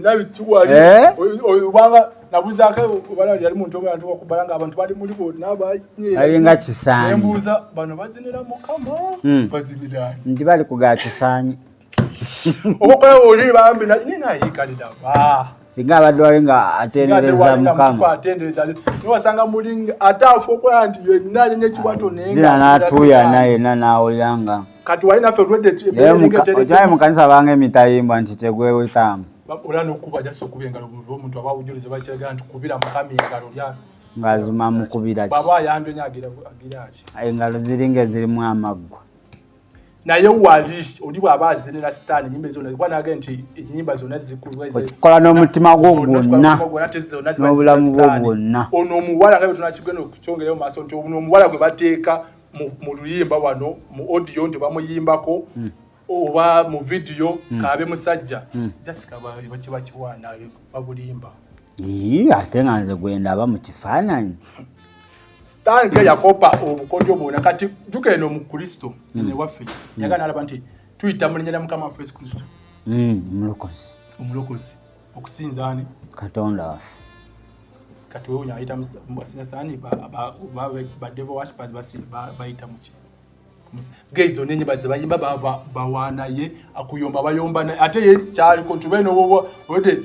Speaker 1: nabitiwali obanga nabuzaako obala yali muntu obantu okubalanga abantu bali muli bonna
Speaker 2: alinga kisaanyi
Speaker 1: nembuuza bano bazinira mukama bazinira
Speaker 2: nti bali kugaa kisaanyi
Speaker 1: obukola oli bambi ninayikalira
Speaker 2: singa abadde wali nga atendereza mukama
Speaker 1: niwasanga mulinga ate afa okola nti yenna nyenye ekiwato
Speaker 2: zina n'atuuya nayenna n'awuliranga
Speaker 1: kati wali naffe
Speaker 2: otwaye mu kanisa banga emitayimbwa nti tegwewetamu
Speaker 1: olana okuba jasa okuba engalo omuntu aba awujjuliza bakiraga nti kubira mukama engalo lya
Speaker 2: ng'azuma mukubira ki
Speaker 1: baba ayambye nyo agira ati
Speaker 2: engalo ziringa ezirimu amaggwa
Speaker 1: naye wali oli bw'aba azinira sitaani ennyimba zonna kuba naage nti ennyimba zonna
Speaker 2: zikola n'omutima gwo gwonna n'obulamu bwo bwonna
Speaker 1: ono omuwala nga bwe tunakigenda okukyongerayo mu maaso nti ono omuwala gwe bateeka mu luyimba wano mu audio nti bamuyimbako oba mu video kaabe musajja jasika bakiwaana babulimba
Speaker 2: ate nga nze gwe ndaba mu kifaananyi
Speaker 1: Stan ke yakopa obukodyo bwona kati jukeno mu Kristo ne waffe yagana alaba nti tuyita mulinya mukama waffe Yesu Kristo omulokozi okusinzaani
Speaker 2: Katonda waffe
Speaker 1: kati wewe unyayita mbasinya sani ba devil worshippers bayita muki gezo nenye bazibayimba bawana ye akuyomba bayomba ate ye cyali ko tubeno bobo ode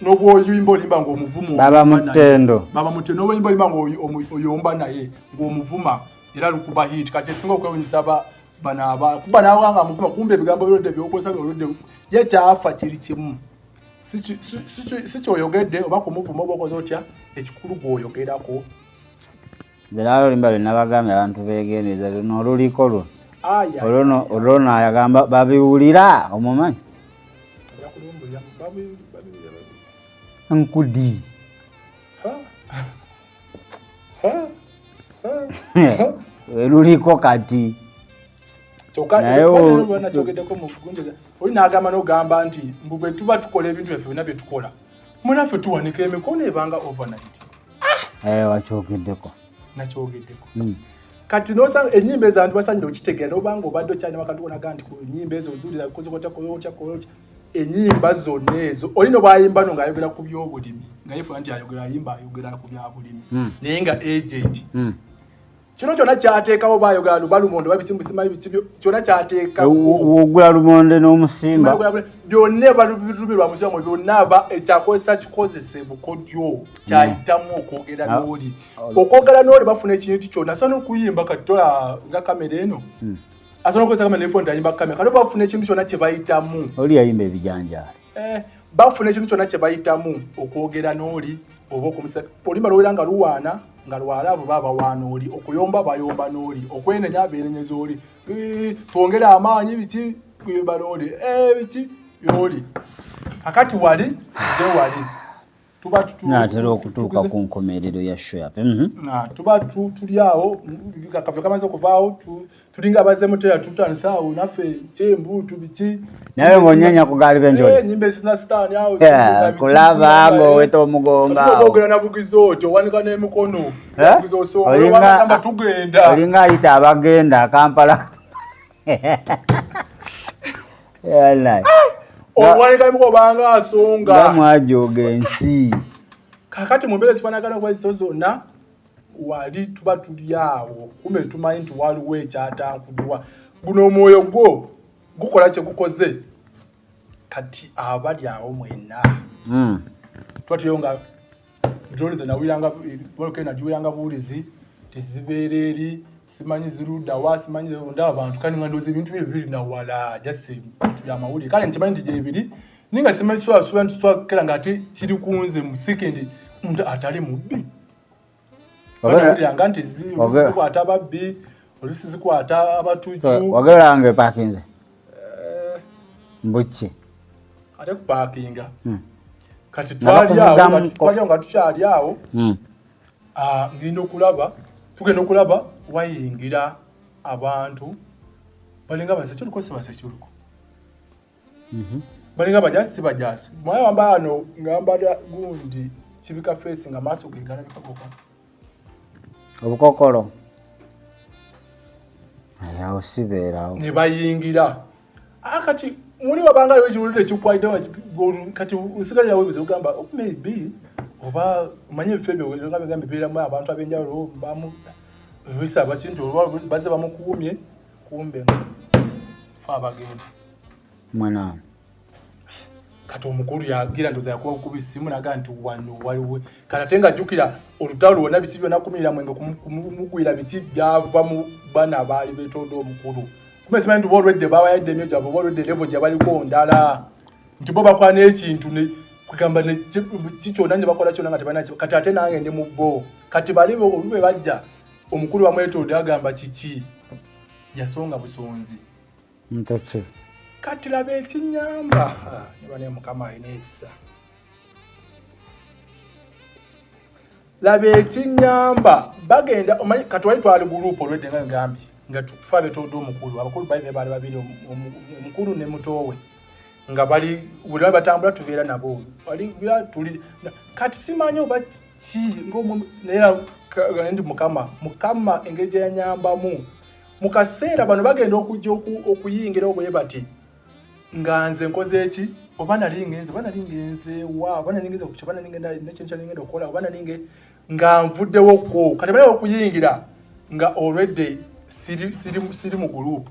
Speaker 1: nobo yimbo limba ngo omuvumo
Speaker 2: baba mutendo
Speaker 1: nobo yimbo limba ngo oyomba naye ngo omuvuma era lukuba hit kati singo kwenyisaba bana kuba nawe anga muvuma kumbe bigambo byode byokosa byode ye cyafa kiri kimu sicho oyogedde oba kumuvuma obokoza otya ekikulu gwoyogerako
Speaker 2: Zalalo limbalo nabagambye abantu begeneza luno luliko lwo olona yagamba babiwulira omumanyi nkudi luliko kati
Speaker 1: olinaagamba n'ogamba nti mbu bwe tuba tukola ebintu byaffe byonna bye tukola munaffe tuwanika emikono ebanga overnight.
Speaker 2: Wakyogeddeko
Speaker 1: nakyogeddeko kati nosanga ennyimba ezo abantu basanyira okitegeera n'obanga obadde okyalina wakati wonaga nti ku nnyimba ezo oziwulira kozokotya ennyimba zonna ezo olina obwayimba no ng'ayogera ku byobulimi nga yefuna nti ayogera ku bya bulimi naye nga agent kino kyonna kyateekawo bayogera lubalumondo babisimbusima bikibyo kyonna kyateekawo
Speaker 2: wogula lumonde n'omusimba
Speaker 1: byonna balumirwa musimu byonna aba ekyakozesa kikozese bukodyo kyayitamu okwogera n'oli okwogera n'oli bafuna ekintu kyonna asobola okuyimba kati tola nga kamera eno asobola okukozesa kamera n'efoni tayimba kamera kati bafuna ekintu kyonna kye bayitamu
Speaker 2: oli yayimba ebijanjaali
Speaker 1: bafuna ekintu kyonna kye bayitamu okwogera n'oli oba okumusaka oluyimba lwera nga luwaana nga lwalavu baba waana oli okuyomba bayomba n'oli okwenenya beenenyeza oli twongere amaanyi biki kuyimba n'oli biki byoli akati wali nze wali tuba
Speaker 2: natera okutuuka ku nkomerero ya show yape
Speaker 1: tuba tuli awo akavyo kamaze okuvaawo tulinga abaze mutera tutandisaawo naffe kyembutu biki
Speaker 2: naye ng'onyenya ku gaali benjoli
Speaker 1: nyimba esina sitaani awo
Speaker 2: kulaba ng'oweta omugongo awo
Speaker 1: ogera nabugizo oti owanika n'emikono bugizo osonga tugenda
Speaker 2: olinga ayita abagenda Kampala
Speaker 1: owanika emikono banga asonga
Speaker 2: mwajoga ensi
Speaker 1: kakati mu mbeera zifaanagana kwa ezo zonna wali tuba tuli awo kumbe tumanyi nti waliwo ekyatankuddwa guno omwoyo gwo gukola kye gukoze kati abali awo mwenna tuba tuliyo nga drone ze nawuliranga nagiwuliranga buwulizi tezibeera eri simanyi ziruddawa simanyi ndaba abantu kandi nga ndowooza ebintu bibiri nawala jasi amawulire kale nkimanyi nti gyebiri ninga simanyi swasula nti twakera nga ate kiri kunze mu sekendi omuntu atali mubbi nga nti zikwata ababbi olusi zikwata abatuju
Speaker 2: wageranga epakinze mbuki
Speaker 1: ate kupakinga kati twali nga tukyali awo tugenda okulaba wayingira abantu balinga basekyuluko si basekyuluko balinga bajasi si bajasi mwaye wamba ano ngambala gundi kibika face nga maaso gegana bikakoko
Speaker 2: obukokolo ayawo sibeerawo
Speaker 1: ne bayingira kati muli wabanga aliwo ekiwulire kikwaiddewo kati usigalira webuze ugamba maybe oba umanye ebifo ebyo nga bigamba bibeeramu abantu ab'enjawulo bamu bisaba kintu olwa baze bamukuumye kumbe fa abagenda
Speaker 2: mwana
Speaker 1: kati omukulu yagira ndoza yakuba okuba essimu naga nti wano waliwo kati ate nga jjukira olutalo lwonna bisi byonna kumira mwenge kumugwira biki byava mu bana baali beetooda omukulu kumbe simanyi nti boolwedde babayadde emyo gyabwe boolwedde levo gye baliko ndala nti bo bakola n'ekintu kugamba kikyonna ne bakola kyonna nga tebalina kati ate nange ndi mu bo kati bali olube bajja omukulu bamwetoodde agamba kiki yasonga busonzi
Speaker 2: ntoki
Speaker 1: kati laba ekinyamba nibane mukama alina ekisa laba ekinyamba bagenda omanyi kati wali twali gurupu olwedde nga ngambye nga tufa betoodde omukulu abakulu baali baali babiri omukulu ne mutoowe nga bali buli batambula tubeera nabo wali tuli kati simanyi oba ki naye ndi mukama engeri gye yanyambamu mu kaseera bano bagenda okujja okuyingira obwe bati nga nze nkoze eki oba nali ngenze wa oba nali ngenze kuki oba nali nekintu kyalingenda okukola oba nali nga nvuddewokko kati bali okuyingira nga already siri mu gurupu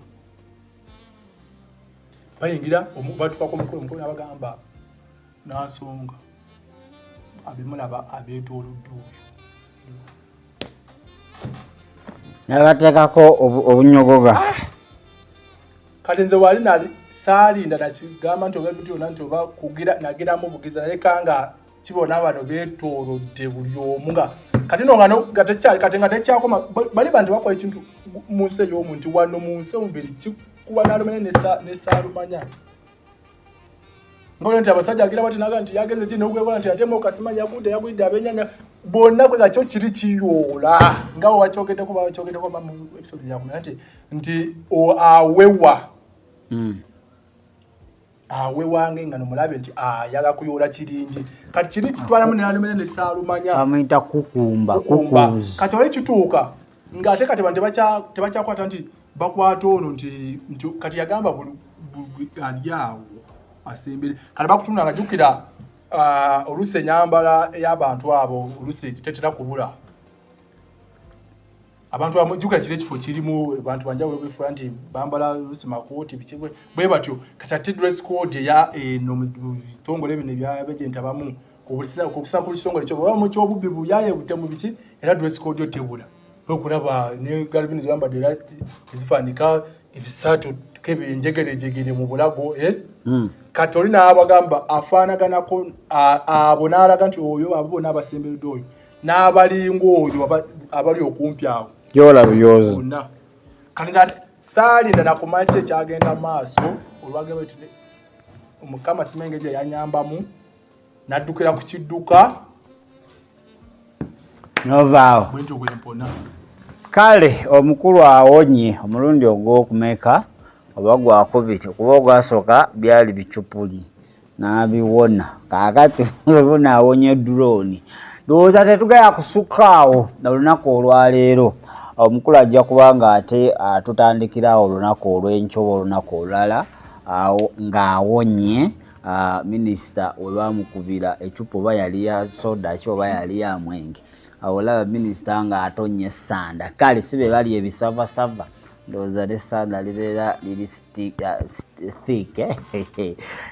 Speaker 1: bayingira batukako omukulu n'abagamba n'asonga abimulaba abeetoolodde oyo
Speaker 2: nabateekako obunyogoga
Speaker 1: kati nze wali nali saalinda nakigamba nti oba ebintu byonna nti oba kugira nagiramu bugiza naleka nga kibona bano beetoolodde buli omu nga kati no ngano gatecha katenga techako bali bantu bakola ekintu munse y'omuntu wano munse omubiri kikuba nalumene ne salumanya ngolo nti abasajja agira bati naga nti yagenze kino okwekola nti atemo okasima yagude abenyanya bonna kwe gacho kiri kiyola ngawo wachoketeko mu episode ya kuma nti awewa awewange ngano mulabe nti yaga kuyola kirindi kati kiri kitwala mu nalumene ne salumanya
Speaker 2: amuyita kukumba kukuzi
Speaker 1: kati wali kituuka ngate kati bantu tebakyakwata nti bakwata ono nti kati yagamba aliawo asembere kati bakutunda ngajukira oluse nyambala y'abantu abo oluse tetera kubula abantu amujukira kire kifo kirimu abantu banjawe befura nti bambala oluse makoti bichibwe bwe batyo kati dress code ya no bitongole bine bya agent abamu kubusa ku kitongole kyo baba mu kyobubi buyaye butemu biki era dress code yo tebula okulaba ne galbini zamba de zifanika ebisatu kebe njegere mu bulago Katolina abagamba afaanagana ko abonalaga nti oyo abona abasembere oyo n'abalingo oyo abali okumpi awo
Speaker 2: yola byozo
Speaker 1: bonna kanisa salinda nakumache ekyagenda maaso olwagaba eti omukama simengeje yanyambamu naddukira ku kidduka
Speaker 2: novao
Speaker 1: bwento gwempona
Speaker 2: kale omukulu awonye omulundi ogw'okumeka oba gwakubiri kuba ogwasooka byali bicupuli n'abiwona kaakati bunawonye drone ndowooza tetugaya kusukaawo olunaku olwaleero omukulu ajja kubanga ate tutandikirawo olunaku olw'encoba olunaku olulala awo ng'awonye minisita olwamukubira ecupa oba yali ya soda ki oba yali ya mwenge awo olaba minisita ng'atonye essanda kale si be bali ebisavasava ndowooza n'essanda libeera liri thick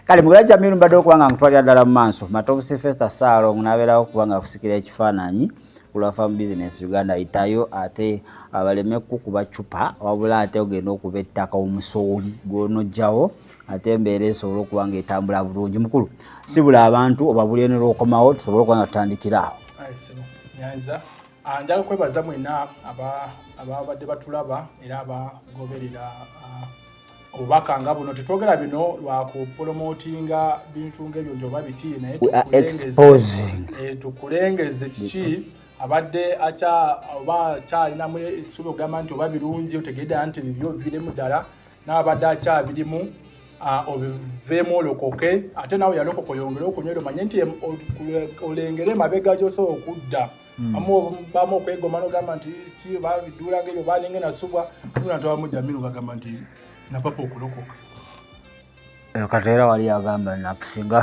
Speaker 2: kale mugula Jamiru mbadde okubanga nkutwalira ddala mu maaso Matovu Sylvester Ssaalongo n'abeerawo okubanga akusikira ekifaananyi kulwa Farm Business Uganda itayo ate abaleme kukuba cupa wabula ate ogenda okuba ettaka omusooli gw'onojjawo ate embeera esobola okuba ng'etambula bulungi mukulu sibula abantu oba buli eno lw'okomawo tusobole okuba nga tutandikiraawo
Speaker 1: nyanza njagala kwebaza mwena ababadde batulaba era abagoberera obubaka nga buno tetwogera bino lwakupromotinga bintu ng'ebyo njoba biki naye tukulengeze kiki abadde oba akyalinamu essuubi ogamba nti oba birungi otegedde nti bibyo biviremu ddala n'abadde akyabirimu obiveemu olokoke ate nawe yalokoka oyongere okunywera omanye nti olengere emabega gy'osobola okudda bamu okwegoma n'ogamba nti ki babiduula ng'ebyo baninge nasubwa natu abamu Jamiru gagamba nti napapa okulokoka
Speaker 2: kati era wali agamba nakusinga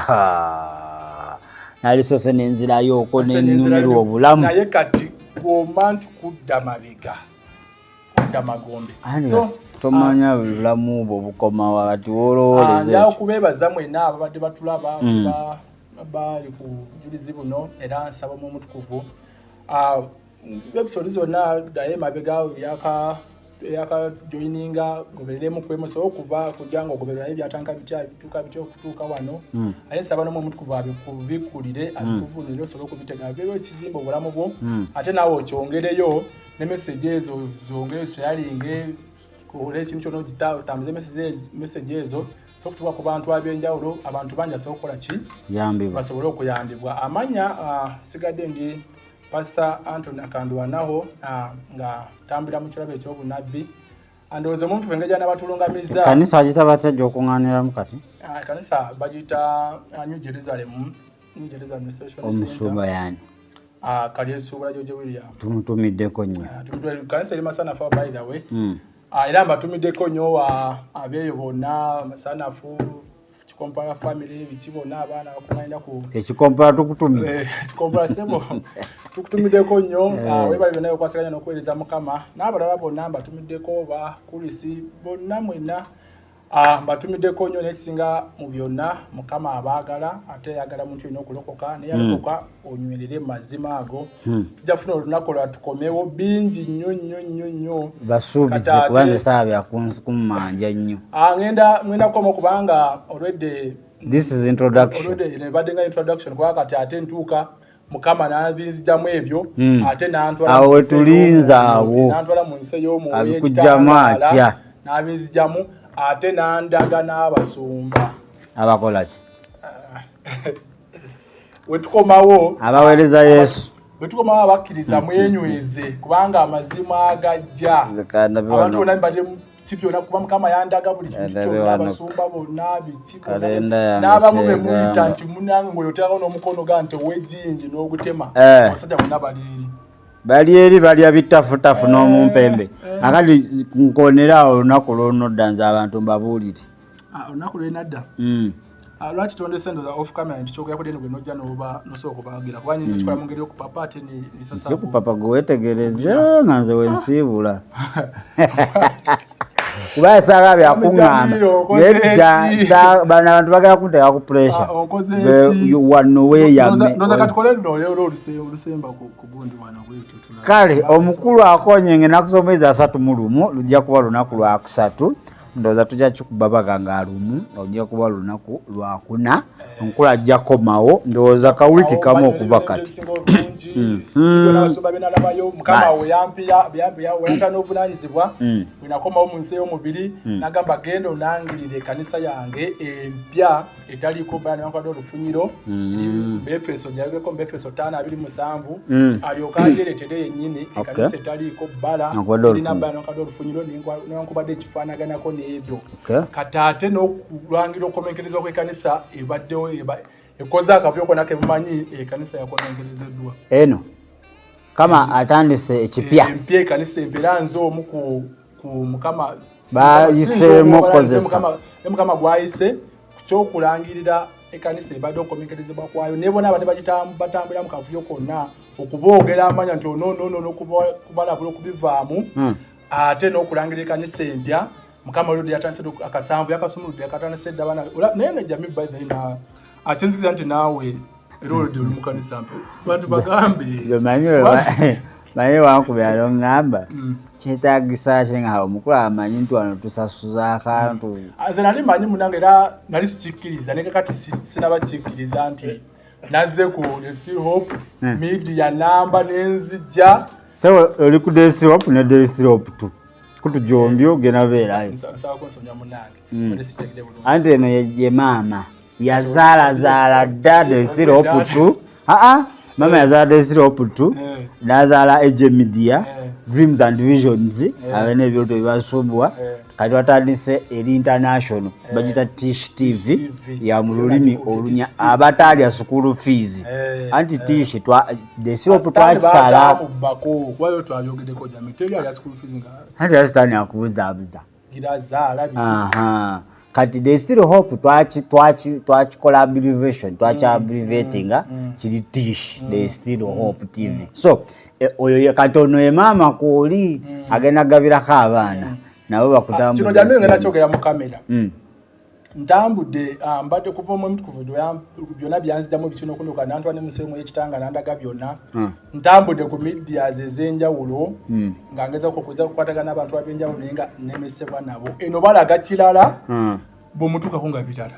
Speaker 2: nalisose n'enzirayo okwo n'ennyumirwa obulamu
Speaker 1: naye kati gomba nti kudda mabega kudda magombe
Speaker 2: tomanya bulamu bwo bukoma wakati wolowoleza
Speaker 1: njawo kubeebaza mwena ababadde batulaba bali ku bujulizi buno era nsaba mu omutukuvu episode zonna daye mabega yaka joininga gobereremu kwemusa okuva kujanga ogoberera ebyatanka bituuka wano aye nsaba n'omu omutukuvu abikulire abikuvunire osobola okubitega byo ekizimba obulamu bwo ate naawe okyongereyo ne message ezo zongere sharinge kule ekintu kyonna otambuze message ezo sokutuuka ku bantu ab'enjawulo abantu bangi asobola okukola ki basobole okuyambibwa amanya sigadde ndi Pastor Anthony Akanduwanaho nga tambira mu kirabo eky'obunabbi andowooza omuntu fengeja n'abatulungamiza
Speaker 2: kanisa agita batajja okuŋŋaaniramu kati
Speaker 1: kanisa bagiyita New Jerusalem Station
Speaker 2: omusumba yani
Speaker 1: kali esuubula George William
Speaker 2: tumutumiddeko nnyo
Speaker 1: kanisa eri masanafu by the way era mbatumiddeko nnyo abeeyo bonna masanafu Kikompala family biki bonna abaana bakuŋŋaanira ku
Speaker 2: ekikompala tukutumidde
Speaker 1: ekikompala sebo tukutumiddeko nnyo webali byonna byokwasaganya n'okuweereza Mukama n'abalala bonna mbatumiddeko bakulisi bonna mwena mbatumiddeko nnyo nekisinga mu byonna Mukama abaagala ate yagala muntu yenna okulokoka naye yalokoka onywerere mu mazima ago tujja kufuna olunaku lwatukomewo bingi nnyo
Speaker 2: basuubize kubanza saa byakumanja nnyo
Speaker 1: ngenda kukoma kubanga already
Speaker 2: this is introduction
Speaker 1: already nebadde nga introduction kwa kati ate ntuuka mukama n'abinzijamu ebyo ate n'antwala
Speaker 2: awo tulinza awo
Speaker 1: n'antwala mu nsi y'omwoyo
Speaker 2: abikujjamu atya
Speaker 1: n'abinzijamu ate n'andaga n'abasumba
Speaker 2: abakola ki
Speaker 1: wetukomawo
Speaker 2: abaweereza Yesu
Speaker 1: wetukomawo abakkiriza mwenyweze kubanga amazima agajja abantu bonna mbadde byonna kuba mukama yandaga buli kintu kyonna abasumba bonna n'abamu be muyita nti munange ng'oyoterako n'omukono ga nti ow'ejjingi n'ogutema abasajja bonna
Speaker 2: bali eri balya bitafutafu n'omumpembe akati nkonera olunaku lw'onodda nze abantu mbabuulire
Speaker 1: olunaku lwenadda lwaki tondese ndoza off camera nti kyogera kudde gwe nojja n'oba nosooka okubagira kuba nyinza kikola mu ngeri y'okupapa ate nisasa
Speaker 2: si kupapa gwe weetegereze nga nze wensiibula kuba esaaga byakuŋŋamba nedda bano abantu bagala kunteeka ku pressure wano weeyame kale omukulu akonye nge nakusomeza 31 lujja kuba lunaku lwakusatu ndowooza tujja kikuba baga nga lumu ojja kuba lunaku lwakuna omukulu ajja komawo ndowooza kawiki kamu okuva kati
Speaker 1: mukama weyampa n'obuvunanyizibwa bwenakomawo mu nsi ey'omubiri nagamba genda onangirira ekkanisa yange empya etaliiko bbala nebankwadde olufunyiro Befeso gyayogeko mu Befeso 5:27 alyoka ajeretere yennyini ekkanisa etaliiko bbala erina bbala nebankwadde olufunyiro newankubadde ekifaanaganako n'ebyo kati ate n'okulwangira okukomenkerezebwa kw'ekkanisa ebaddewo ekoze akavuyo konna kebumanyi ekkanisa yakomenkerezeddwa
Speaker 2: eno kama atandise ekipya
Speaker 1: empya ekkanisa empera nze omu ku mukama
Speaker 2: bayiseemu okukozesa
Speaker 1: mukama gwayise kyokulangirira ekkanisa ebadde okukomenkerezebwa kwayo naye bona abadde batambulira mu kavuyo konna okuboogera amanya nti ononono kubalabula okubivaamu ate n'okulangirira ekkanisa empya mukama olwo yatandise akasanvu yakasumuludde yakatandise dda bana naye nejjami by the way akyenzikiriza nti naawe era olwo oli mu kkanisa mpe bantu bagambe
Speaker 2: manyi wankubyalo ŋŋamba kyetaagisa ki nga omukulu amanyi nti wano tusasuza akantu
Speaker 1: nze nali manyi munange era nali sikikkiriza naye kakati sinaba kikkiriza nti nazze ku Still Hope media namba nenzijja
Speaker 2: so oli ku Still Hope ne Still Hope tu kutu jombi ogenda beerayo anti eno ye maama yazaalazaala dda Still Hope tu mama yazaala Still Hope tu n'azaala Age Media Dreams and Visions abene ebyoto bibasumbwa kati watandise eri international bagita Tish TV ya mu lulimi olunya abatalya school fees anti Tish the Still Hope twakisala anti yasitani akubuzaabuza kati the Still Hope twachi collaboration twachi abbreviating kiri Tish the Still Hope TV so oyo katono ye mama koli agenda gabirako abaana nabo bakutambuza
Speaker 1: kino jamii ngena kyogera mu kamera ntambudde mbadde kuva omutukuvu byonna byanzijamu bisino okunuka nantwane musemu y'ekitanga nandaga byonna ntambudde ku medias ez'enjawulo nga ngeza kukwatagana n'abantu ab'enjawulo naye nga nemesebwa nabo eno balaga kirala bw'omutuukako nga birala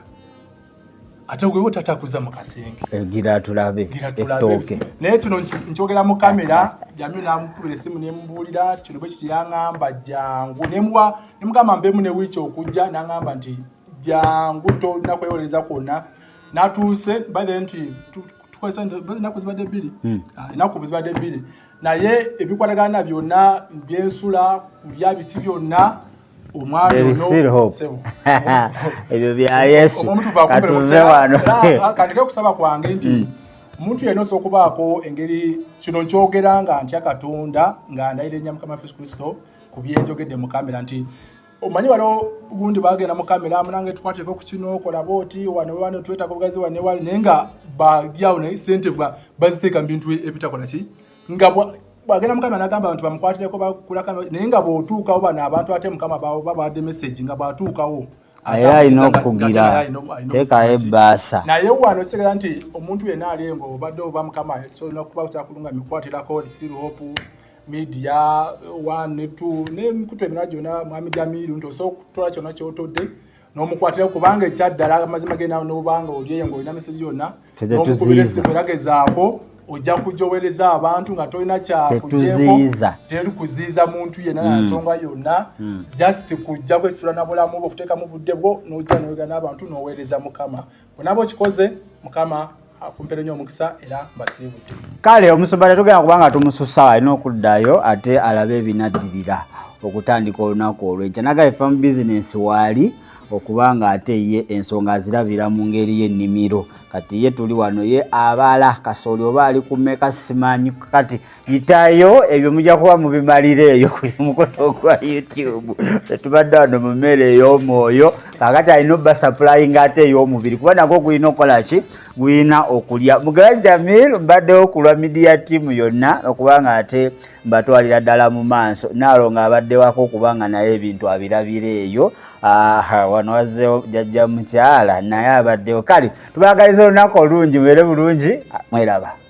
Speaker 1: ate gwe tatakuza mu kasenge
Speaker 2: gira tulabe ettooke
Speaker 1: naye kino nkyogera mu kamera jamii namukubira essimu nemubuulira kino bwe kiti yaŋŋamba jangu nemugamba mbeemu ne wiiki okujja naŋŋamba nti jangu tolina kwewoleza kwonna natuuse bale nti tukozesa ennaku zibadde bbiri ennaku zibadde bbiri naye ebikwatagana byonna byensula kulya bisi byonna omwana
Speaker 2: ebyo bya Yesu katuve wano
Speaker 1: kandike kusaba kwange nti omuntu yenna osobola okubaako engeri kino nkyogera nga ntya Katonda nga ndayira ennyo Mukama Yesu Kristo ku byenjogedde mu kamera nti omanyi waliwo gundi bagenda mu kamera munange tukwateko ku kino okola booti wano twetaka obugazi wane wali naye nga balyawo naye ssente baziteeka mu bintu ebitakola ki nga bwagenda mukama nagamba abantu bamukwatireko bakulaka naye nga bw'otuukawo bano abantu ate mukama babawadde message nga bw'atuukawo
Speaker 2: era alina okugira teekayo ebbaasa
Speaker 1: naye wano sigala nti omuntu yenna ali nga obadde oba mukama solina kuba kyakulunga mikwatirako Still Hope media 1 ne 2 n'emikutu emirala gyonna mwami Jamiru nti osobola okutola kyonna ky'otodde n'omukwatira kubanga ekyaddala amazima genda n'obanga olyeyo ng'olina message yonna n'omukubira essimu eragezaako ojja kujowereza abantu nga tolina
Speaker 2: kyakujeeko
Speaker 1: teri kuziiza muntu yenna na nsonga yonna just kujja kwesula na bulamu bwo okuteekamu budde bwo n'ojja n'oyogera n'abantu n'oweereza Mukama bw'onaaba okikoze Mukama akumpere nnyo omukisa era mbasiibudde.
Speaker 2: Kale omusumba tetugenda kubanga tumususa alina okuddayo ate alabe ebinaddirira okutandika olunaku olw'enkya nagaye farm business waali okubanga ate ye ensonga azirabira mu ngeri y'ennimiro kati ye tuli wano ye abala kasooli oba ali kumeka simanyi kati yitayo ebyo mujja kuba mubimalira eyo ku mukoto gwa YouTube tetubadde wano mu mmere ey'omwoyo kakati alina obba supplying ate ey'omubiri kuba nagwo gulina okukola ki gulina okulya Mugabe Jamil mbaddewo kulwa media team yonna okubanga ate mbatwalira ddala mu maaso naalo ng'abaddewako okubanga naye ebintu abirabira eyo wano wazzeewo jjajja mukyala naye abaddewo kale tubaagaliza olunaku olungi mwere bulungi mweraba.